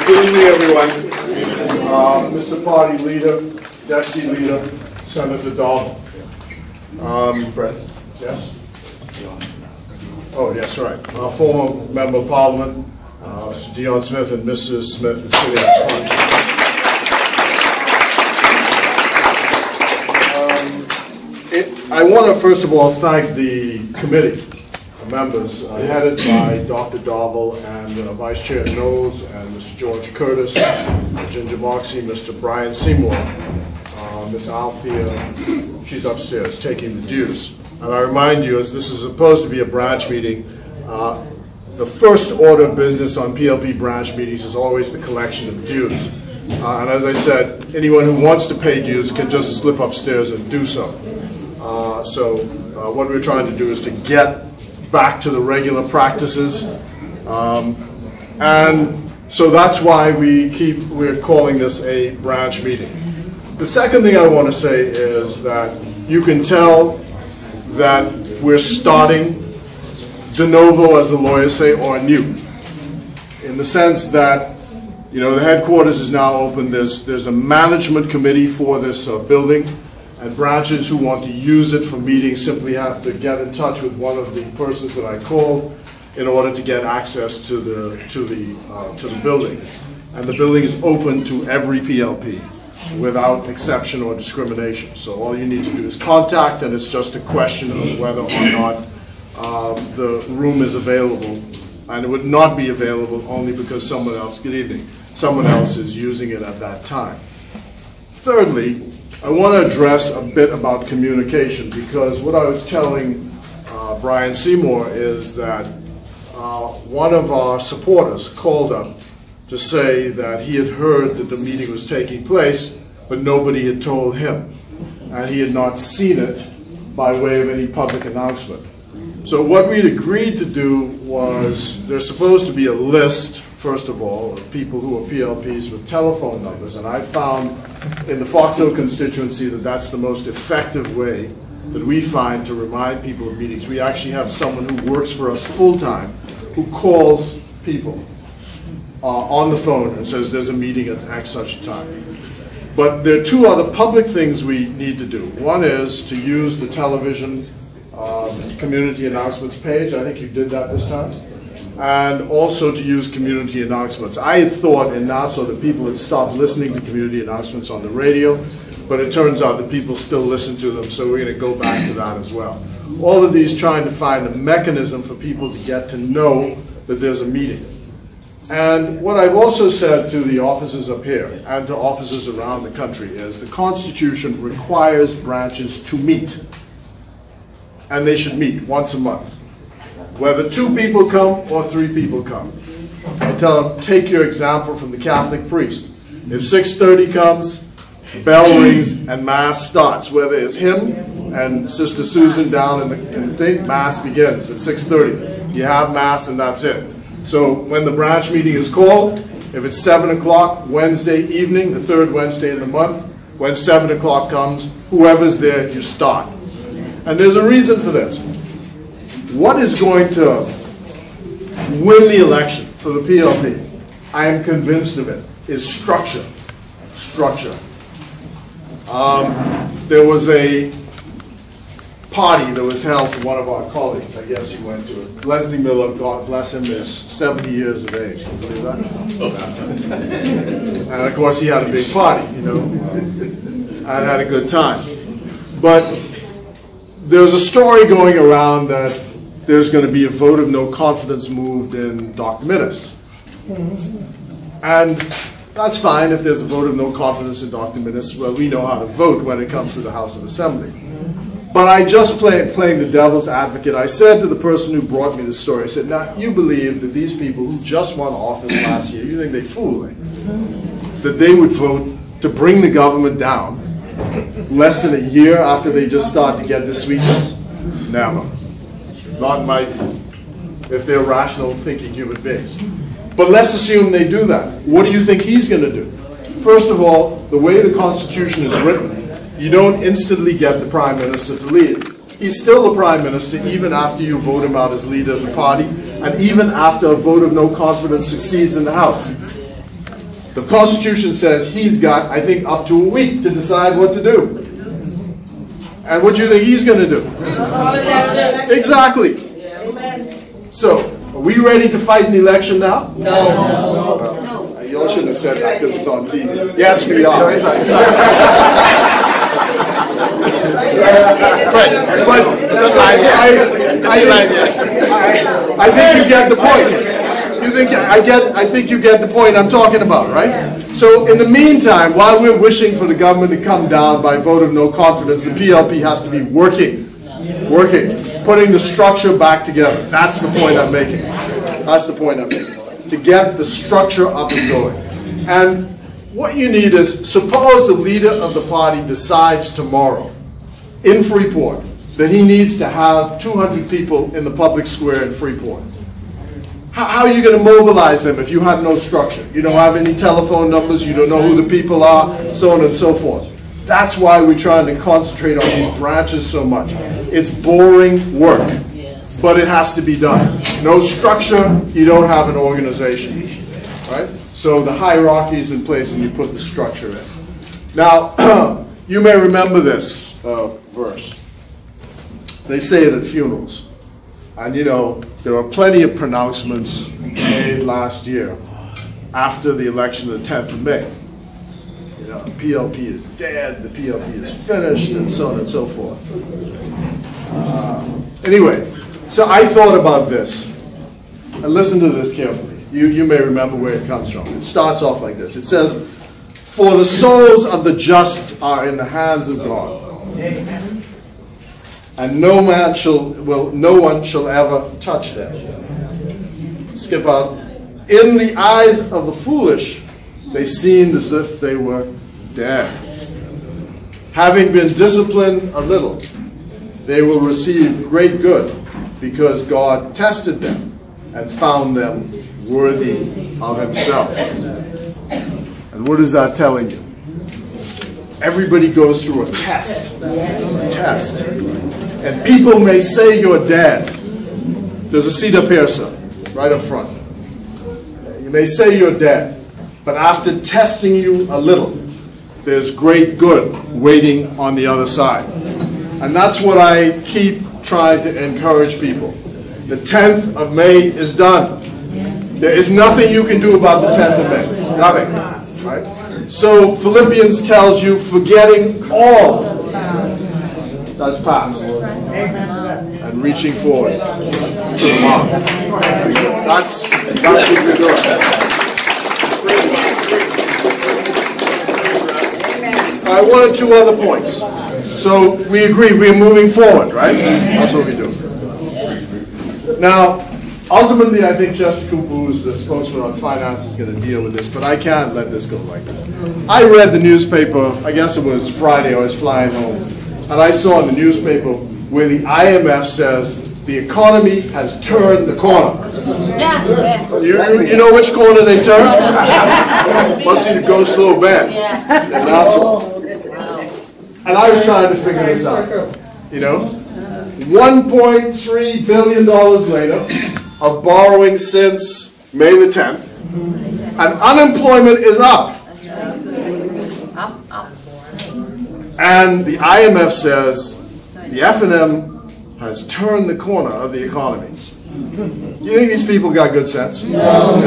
Good evening, everyone. Mr. Party Leader, Deputy Leader, Senator Dahl. Yes? Oh, yes, right. Our former Member of Parliament, Mr. Dion Smith, and Mrs. Smith is sitting up front. I want to, first of all, thank the committee members headed by Dr. Darville and Vice Chair Knowles and Mr. George Curtis, Ginger Moxie, Mr. Brian Seymour, Miss Althea, she's upstairs taking the dues. And I remind you, as this is supposed to be a branch meeting, the first order of business on PLP branch meetings is always the collection of dues. And as I said, anyone who wants to pay dues can just slip upstairs and do so. What we're trying to do is to get back to the regular practices, and so that's why we're calling this a branch meeting. The second thing I want to say is that you can tell that we're starting de novo, as the lawyers say, or anew, in the sense that, you know, the headquarters is now open. There's a management committee for this building. And branches who want to use it for meetings simply have to get in touch with one of the persons that I called in order to get access to the building. And the building is open to every PLP without exception or discrimination. So all you need to do is contact, and it's just a question of whether or not the room is available. And it would not be available only because someone else, good evening, someone else is using it at that time. Thirdly, I want to address a bit about communication, because what I was telling Brian Seymour is that one of our supporters called up to say that he had heard that the meeting was taking place, but nobody had told him, and he had not seen it by way of any public announcement. So what we'd agreed to do was, there's supposed to be a list, first of all, of people who are PLPs with telephone numbers, and I found in the Fox Hill constituency that that's the most effective way that we find to remind people of meetings. We actually have someone who works for us full-time who calls people on the phone and says there's a meeting at X such a time. But there are two other public things we need to do. One is to use the television community announcements page. I think you did that this time. And also to use community announcements. I had thought in Nassau that people had stopped listening to community announcements on the radio, but it turns out that people still listen to them, so we're going to go back to that as well. All of these trying to find a mechanism for people to get to know that there's a meeting. And what I've also said to the officers up here and to officers around the country is the Constitution requires branches to meet, and they should meet once a month. Whether 2 people come or 3 people come. I tell them, take your example from the Catholic priest. If 6:30 comes, the bell rings and Mass starts. Whether it's him and Sister Susan down in the thing, Mass begins at 6:30. You have Mass and that's it. So when the branch meeting is called, if it's 7 o'clock Wednesday evening, the 3rd Wednesday of the month, when 7 o'clock comes, whoever's there, you start. And there's a reason for this. What is going to win the election for the PLP, I am convinced of it, is structure. Structure. There was a party that was held for one of our colleagues. I guess you went to it. Leslie Miller, God bless him, is 70 years of age. Can you believe that? And of course he had a big party, you know, and had a good time. But there's a story going around that there's going to be a vote of no confidence moved in Dr. Minnis. And that's fine if there's a vote of no confidence in Dr. Minnis. Well, we know how to vote when it comes to the House of Assembly. But I just playing the devil's advocate. I said to the person who brought me the story, I said, now you believe that these people who just won office last year, you think they fooling, that they would vote to bring the government down less than a year after they just started to get the sweetness? Never. Not in my view, if they're rational thinking human beings. But let's assume they do that. What do you think he's going to do? First of all, the way the Constitution is written, you don't instantly get the Prime Minister to leave. He's still the Prime Minister even after you vote him out as leader of the party, and even after a vote of no confidence succeeds in the House. The Constitution says he's got, I think, up to a week to decide what to do. And what do you think he's going to do? Exactly. So, are we ready to fight an election now? No. You all shouldn't have said that because it's on TV. Yes, we are. I think you get the point. I think you get the point I'm talking about, right? So in the meantime, while we're wishing for the government to come down by vote of no confidence, the PLP has to be working, putting the structure back together. That's the point I'm making. That's the point I'm making. To get the structure up and going. And what you need is, suppose the leader of the party decides tomorrow in Freeport that he needs to have 200 people in the public square in Freeport. How are you going to mobilize them if you have no structure? You don't have any telephone numbers, you don't know who the people are, so on and so forth. That's why we're trying to concentrate on these branches so much. It's boring work, but it has to be done. No structure, you don't have an organization, right? So the hierarchy is in place and you put the structure in. Now, you may remember this verse. They say it at funerals. And you know, there were plenty of pronouncements made last year after the election of the 10th of May. You know, the PLP is dead, the PLP is finished, and so on and so forth. Anyway, so I thought about this, and listen to this carefully. You may remember where it comes from. It starts off like this. It says, "For the souls of the just are in the hands of God. And no one shall ever touch them." Skip out. "In the eyes of the foolish, they seemed as if they were dead. Having been disciplined a little, they will receive great good, because God tested them and found them worthy of himself." And what is that telling you? Everybody goes through a test. And people may say you're dead. There's a seat up here, sir, right up front. You may say you're dead, but after testing you a little, there's great good waiting on the other side. And that's what I keep trying to encourage people. The 10th of May is done. There is nothing you can do about the 10th of May. Nothing. Right? So Philippians tells you, forgetting all that's past and reaching forward to the mark. That's what we're doing. I wanted two other points. So we agree we're moving forward, right? That's what we do. Now, ultimately, I think Chester Cooper, who's the spokesman on finance, is going to deal with this, but I can't let this go like this. I read the newspaper, I guess it was Friday, I was flying home, and I saw in the newspaper where the IMF says the economy has turned the corner. You know which corner they turned? Must be the Go Slow Bend in Nassau. And I was trying to figure this out. You know, $1.3 billion later of borrowing since May the 10th, and unemployment is up. And the IMF says the F&M has turned the corner of the economy. You think these people got good sense? No.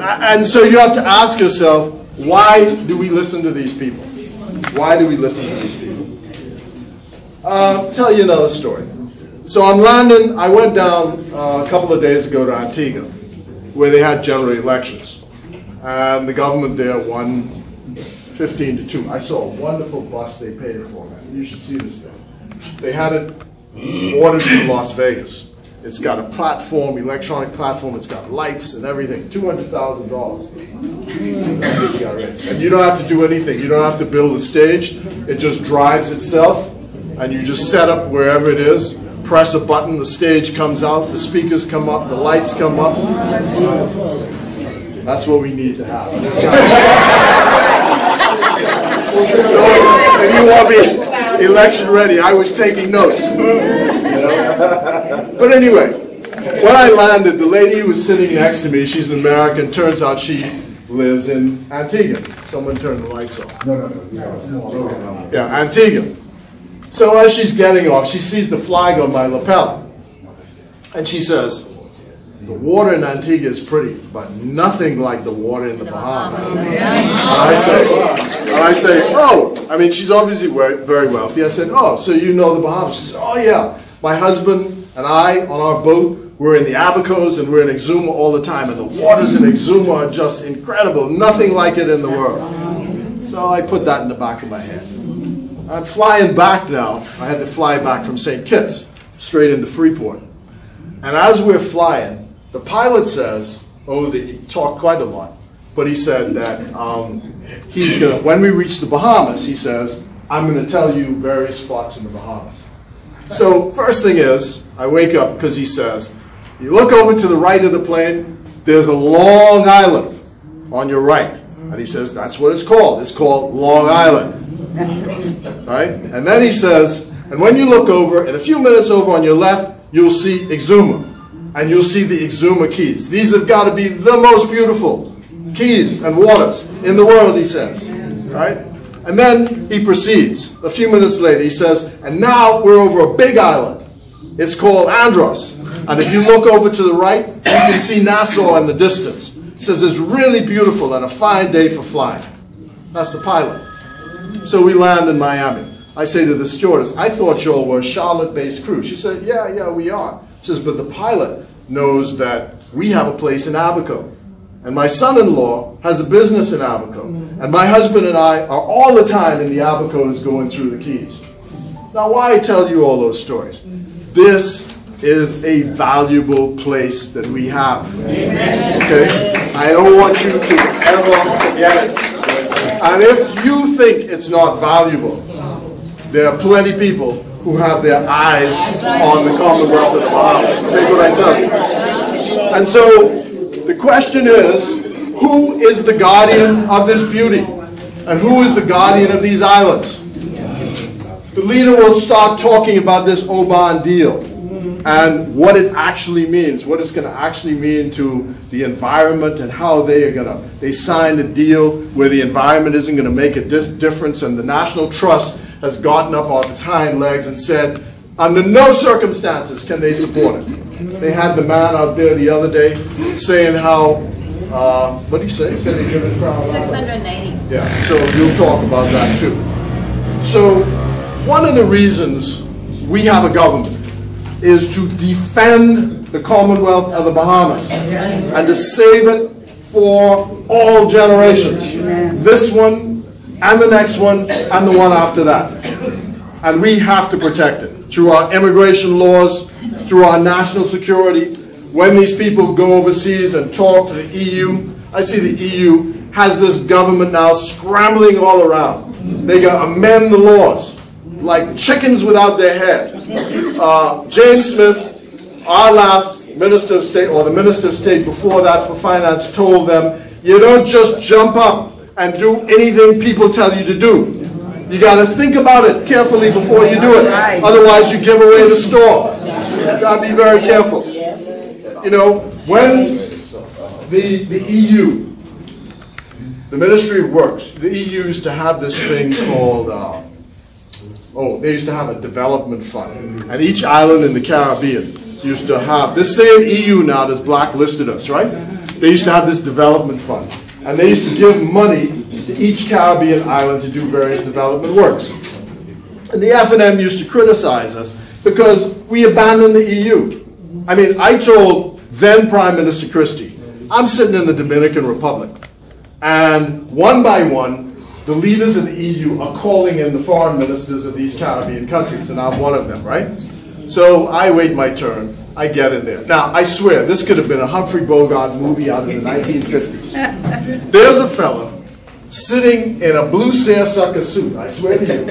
And so you have to ask yourself, why do we listen to these people? Why do we listen to these people? I'll tell you another story. So I'm landing, I went down a couple of days ago to Antigua, where they had general elections. And the government there won 15-2. I saw a wonderful bus they paid for, man. You should see this thing. They had it ordered from Las Vegas. It's got a platform, electronic platform, it's got lights and everything. $200,000. And you don't have to do anything. You don't have to build a stage. It just drives itself, and you just set up wherever it is, press a button, the stage comes out, the speakers come up, the lights come up. That's what we need to have. If you want to be election ready, I was taking notes. You know? But anyway, when I landed, the lady who was sitting next to me, she's an American, turns out she lives in Antigua. Someone turn the lights off. No, small. Yeah, Antigua. So as she's getting off, she sees the flag on my lapel. And she says, the water in Antigua is pretty, but nothing like the water in the Bahamas. And I say, oh, I mean, she's obviously very wealthy. I said, oh, so you know the Bahamas? She said, oh yeah, my husband and I on our boat, we're in the Abacos and we're in Exuma all the time, and the waters in Exuma are just incredible, nothing like it in the world. So I put that in the back of my head. I'm flying back now. I had to fly back from St. Kitts straight into Freeport. And as we're flying, the pilot says, he talked quite a lot, but he said that he's going to, when we reach the Bahamas, he says, I'm going to tell you various spots in the Bahamas. So first thing is, I wake up because he says, you look over to the right of the plane, there's a long island on your right. And he says, that's what it's called. It's called Long Island. Right? And then he says, and when you look over, and a few minutes over on your left, you'll see Exuma. And you'll see the Exuma Keys. These have got to be the most beautiful keys and waters in the world, he says. Right? And then he proceeds. A few minutes later, he says, and now we're over a big island. It's called Andros. And if you look over to the right, you can see Nassau in the distance. He says it's really beautiful and a fine day for flying. That's the pilot. So we land in Miami. I say to the stewardess, I thought y'all were a Charlotte-based crew. She said, yeah, we are. She says, but the pilot knows that we have a place in Abaco. And my son-in-law has a business in Abaco. And my husband and I are all the time in the Abacos going through the Keys. Now, why I tell you all those stories? This is a valuable place that we have. Okay? I don't want you to ever forget it. And if you think it's not valuable, there are plenty of people who have their eyes on the Commonwealth of the Bahamas. Take what I tell you. And so the question is, who is the guardian of this beauty? And who is the guardian of these islands? The leader will start talking about this Oban deal and what it actually means, what it's going to actually mean to the environment, and how they signed a deal where the environment isn't going to make a difference, and the National Trust has gotten up on its hind legs and said, under no circumstances can they support it. They had the man out there the other day saying how, what did he say? He said he'd give it a 680. Yeah, so you'll talk about that too. So one of the reasons we have a government is to defend the Commonwealth of the Bahamas and to save it for all generations. This one and the next one and the one after that. And we have to protect it through our immigration laws, through our national security. When these people go overseas and talk to the EU, I see the EU has this government now scrambling all around. They got to amend the laws like chickens without their head. James Smith, our last Minister of State, or the Minister of State before that for Finance, told them, you don't just jump up and do anything people tell you to do. You got to think about it carefully before you do it. Otherwise you give away the store. You got to be very careful. You know, when the EU, the Ministry of Works, the EU used to have this thing called, they used to have a development fund. And each island in the Caribbean used to have, this same EU now that's blacklisted us, right? They used to have this development fund. And they used to give money to each Caribbean island to do various development works. And the F&M used to criticize us because we abandoned the EU. I mean, I told then Prime Minister Christie, I'm sitting in the Dominican Republic, and one by one, the leaders of the EU are calling in the foreign ministers of these Caribbean countries, and I'm one of them, right? So I wait my turn. I get in there. Now, I swear, this could have been a Humphrey Bogart movie out of the 1950s. There's a fella sitting in a blue seersucker suit, I swear to you,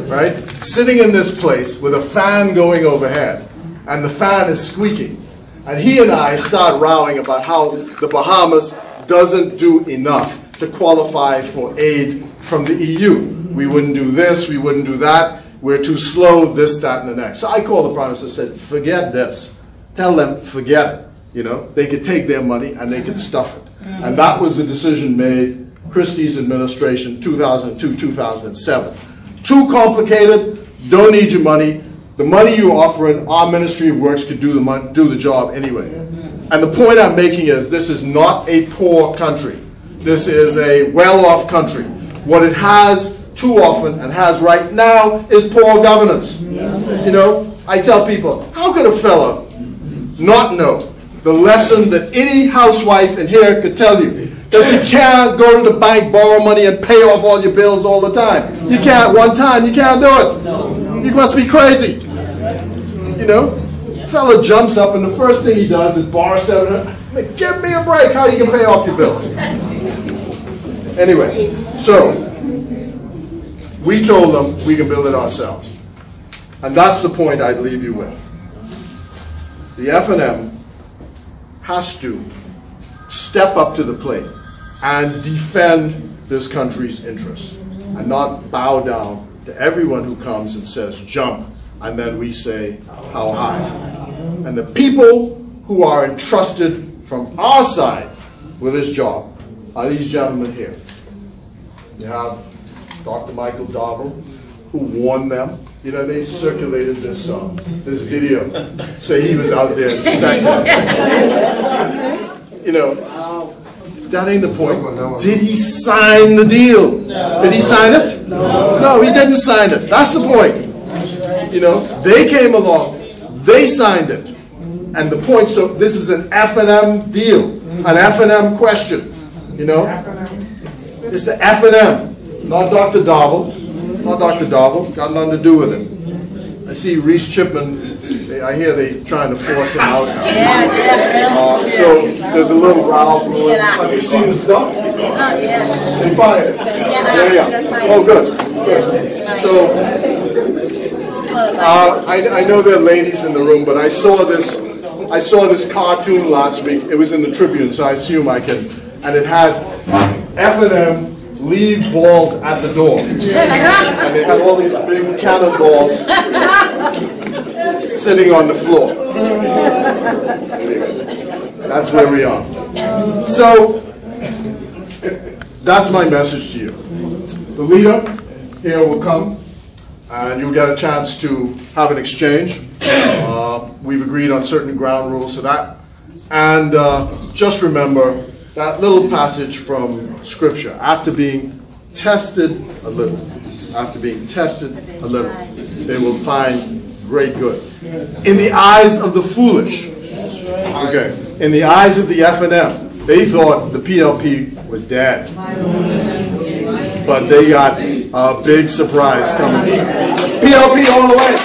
right? Sitting in this place with a fan going overhead, and the fan is squeaking. And he and I start rowing about how the Bahamas doesn't do enough to qualify for aid from the EU. We wouldn't do this, we wouldn't do that. We're too slow, this, that, and the next. So I called the Prime Minister and said, forget this. Tell them, forget it. You know, they could take their money and they could stuff it. And that was the decision made, Christie's administration, 2002, 2007. Too complicated, don't need your money. The money you're offering, our Ministry of Works could do the job anyway. And the point I'm making is this is not a poor country. This is a well-off country. What it has too often and has right now is poor governance. You know, I tell people, how could a fella not know the lesson that any housewife in here could tell you? That you can't go to the bank, borrow money, and pay off all your bills all the time. You can't one time, you can't do it. You must be crazy. You know, fella jumps up and the first thing he does is borrow $700. Give me a break, how you can pay off your bills. Anyway, so we told them we can build it ourselves. And that's the point I'd leave you with. The F&M has to step up to the plate and defend this country's interests and not bow down to everyone who comes and says jump, and then we say how high. And the people who are entrusted from our side with this job are these gentlemen here. You have Dr. Michael Darville, who warned them. You know, they circulated this video, say he was out there inspecting. You know, that ain't the point. Did he sign the deal? No. Did he sign it? No. No, he didn't sign it. That's the point. You know, they came along, they signed it. And the point, so this is an F&M deal, an F&M question. You know, it's the F&M, not Dr. Darville. Not Dr. Darville, got nothing to do with it. I see Reese Chipman, I hear they trying to force him out now. So there's a little row. Have you seen the stuff? They fired it. Yeah. Oh, good. So I know there are ladies in the room, but I saw this cartoon last week. It was in the Tribune, so I assume I can. And it had F&M leave balls at the door. And they had all these big cannonballs sitting on the floor. That's where we are. So, that's my message to you. The leader here will come, and you'll get a chance to have an exchange. We've agreed on certain ground rules for that. And just remember that little passage from Scripture, after being tested a little, they will find great good. In the eyes of the foolish, okay, in the eyes of the F&M, they thought the PLP was dead. But they got a big surprise coming. PLP all the way.